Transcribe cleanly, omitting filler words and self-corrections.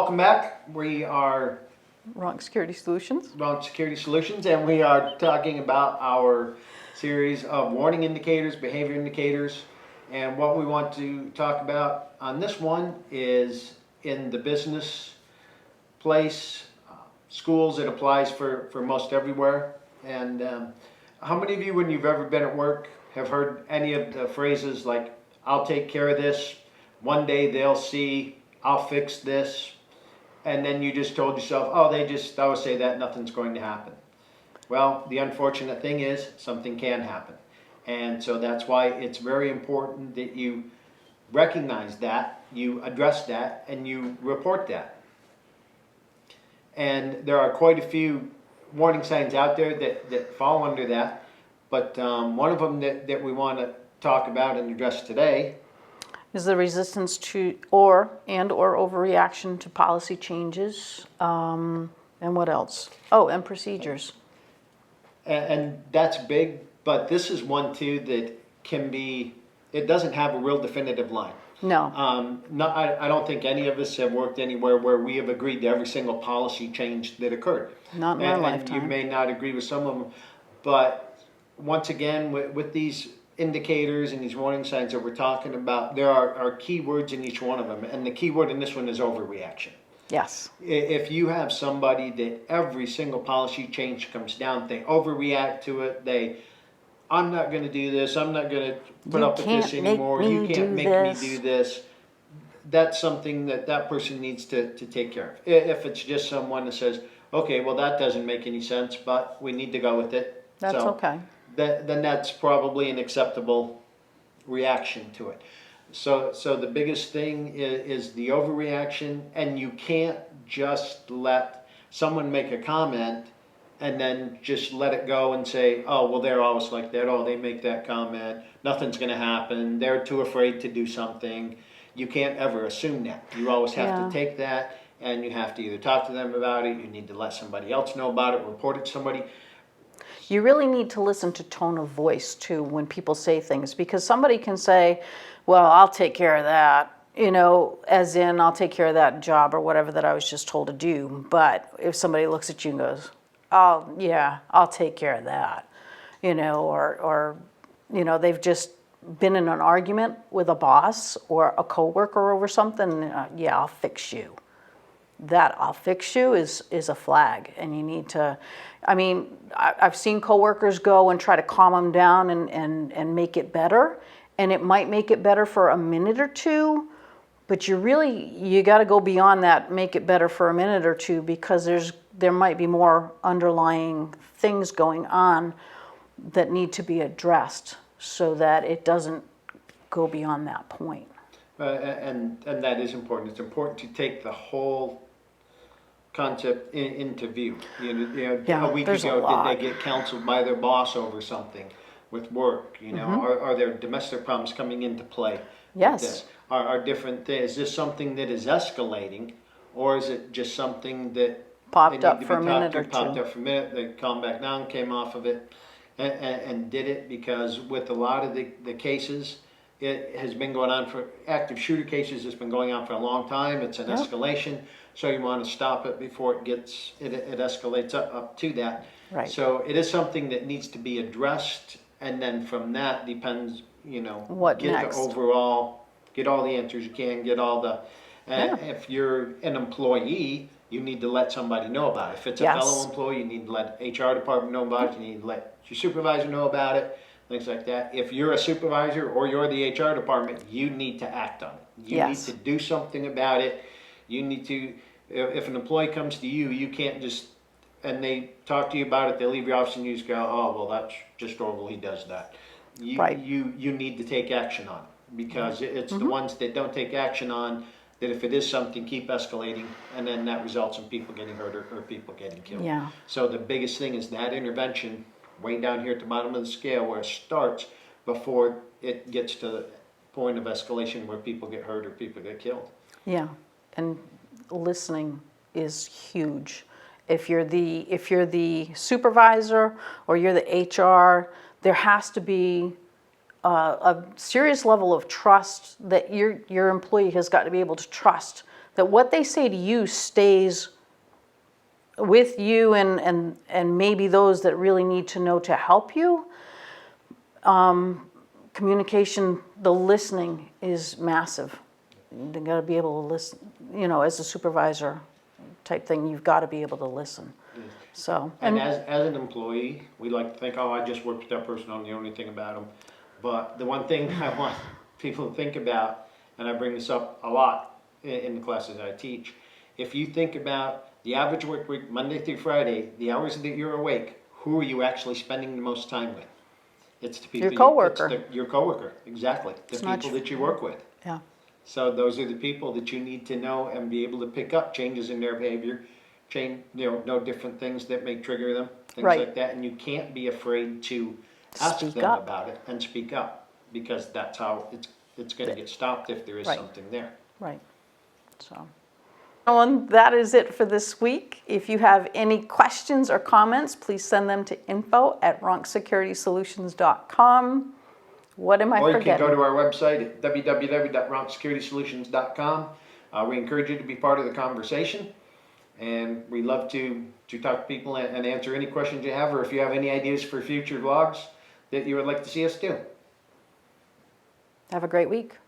welcome back. We are Ronk Security Solutions. Ronk Security Solutions, and we are talking about our series of warning indicators, behavior indicators. And what we want to talk about on this one is in the business place, schools, it applies for most everywhere. And how many of you, when you've ever been at work, have heard any of the phrases like, I'll take care of this, one day they'll see, I'll fix this, and then you just told yourself, oh, they just always say that, nothing's going to happen. Well, the unfortunate thing is something can happen. And so that's why it's very important that you recognize that, you address that, and you report that. And there are quite a few warning signs out there that fall under that. But one of them that we want to talk about and address today Is the resistance to or overreaction to policy changes, and what else? Oh, and procedures. and that's big, but this is one too that can be, it doesn't have a real definitive line. No. I don't think any of us have worked anywhere where we have agreed to every single policy change that occurred. Not in our And lifetime. you may not agree with some of them, but once again, with these indicators and these warning signs that we're talking about, there are key words in each one of them, and the key word in this one is overreaction. Yes. If you have somebody that every single policy change comes down, they overreact to it, I'm not going to do this, I'm not going to put up with this anymore, you can't make me do this. That's something that person needs to take care of. If it's just someone that says, okay, well that doesn't make any sense, but we need to go with it. That's okay. Then that's probably an acceptable reaction to it. So the biggest thing is the overreaction, and you can't just let someone make a comment and then just let it go and say, oh, well, they're always like that. Oh, they make that comment. Nothing's going to happen. They're too afraid to do something. You can't ever assume that. You always have to take that, and you have to either talk to them about it, you need to let somebody else know about it, report it to somebody. You really need to listen to tone of voice too when people say things, because somebody can say, well, I'll take care of that, as in I'll take care of that job or whatever that I was just told to do. But if somebody looks at you and goes, oh yeah, I'll take care of that, or they've just been in an argument with a boss or a coworker over something, yeah, I'll fix you. That I'll fix you is a flag, and you need to, I've seen coworkers go and try to calm them down and make it better, and it might make it better for a minute or two, but you got to go beyond that, make it better for a minute or two, because there might be more underlying things going on that need to be addressed so that it doesn't go beyond that point. And that is important. It's important to take the whole concept into view. A week ago, did they get counseled by their boss over something with work? Are there domestic problems coming into play? Yes. Are different things? Is this something that is escalating, or is it just something that Popped up for a minute or two? Popped up for a minute, they calmed back down, came off of it, and did it, because with a lot of the cases, it has been going on for active shooter cases. It's been going on for a long time. It's an escalation, so you want to stop it before it escalates up to that. Right. So it is something that needs to be addressed, and then from that depends, What get next? the overall, get all the answers you can, get all the. If you're an employee, you need to let somebody know about it. If it's a fellow employee, you need to let HR department know about it. You need to let your supervisor know about it. Things like that. If you're a supervisor or you're the HR department, you need to act on it. You need to do something about it. You need to, if an employee comes to you, you can't just, and they talk to you about it, they leave your office and you just go, oh, well, that's just horrible, he does that. You need to take action on it, because it's the ones that don't take action on that, if it is something, keep escalating, and then that results in people getting hurt or people getting killed. Yeah. So the biggest thing is that intervention, way down here at the bottom of the scale, where it starts before it gets to the point of escalation where people get hurt or people get killed. Yeah, and listening is huge. If you're the supervisor or you're the HR, there has to be a serious level of trust that your employee has got to be able to trust that what they say to you stays with you and maybe those that really need to know to help you. Communication, the listening is massive. You got to be able to listen, as a supervisor type thing, you've got to be able to listen. So, And as an employee, we like to think, oh, I just work with that person, I'm the only thing about them. But the one thing I want people to think about, and I bring this up a lot in the classes I teach, if you think about the average work week, Monday through Friday, the hours that you're awake, who are you actually spending the most time with? It's the people. Your coworker. Your coworker, exactly. The people that you work with. yeah, So those are the people that you need to know and be able to pick up changes in their behavior, know different things that may trigger them, things Right. like that. And you can't be afraid to ask Speak them up. about it and speak up, because that's how it's going to get stopped if there is Right. something there. right. So, and that is it for this week. If you have any questions or comments, please send them to info@ronksecurity.com. What am I Or you forgetting? can go to our website at www.ronksecurity.solutions.com. We encourage you to be part of the conversation, and we love to talk to people and answer any questions you have, or if you have any ideas for future vlogs that you would like to see us do. Have a great week.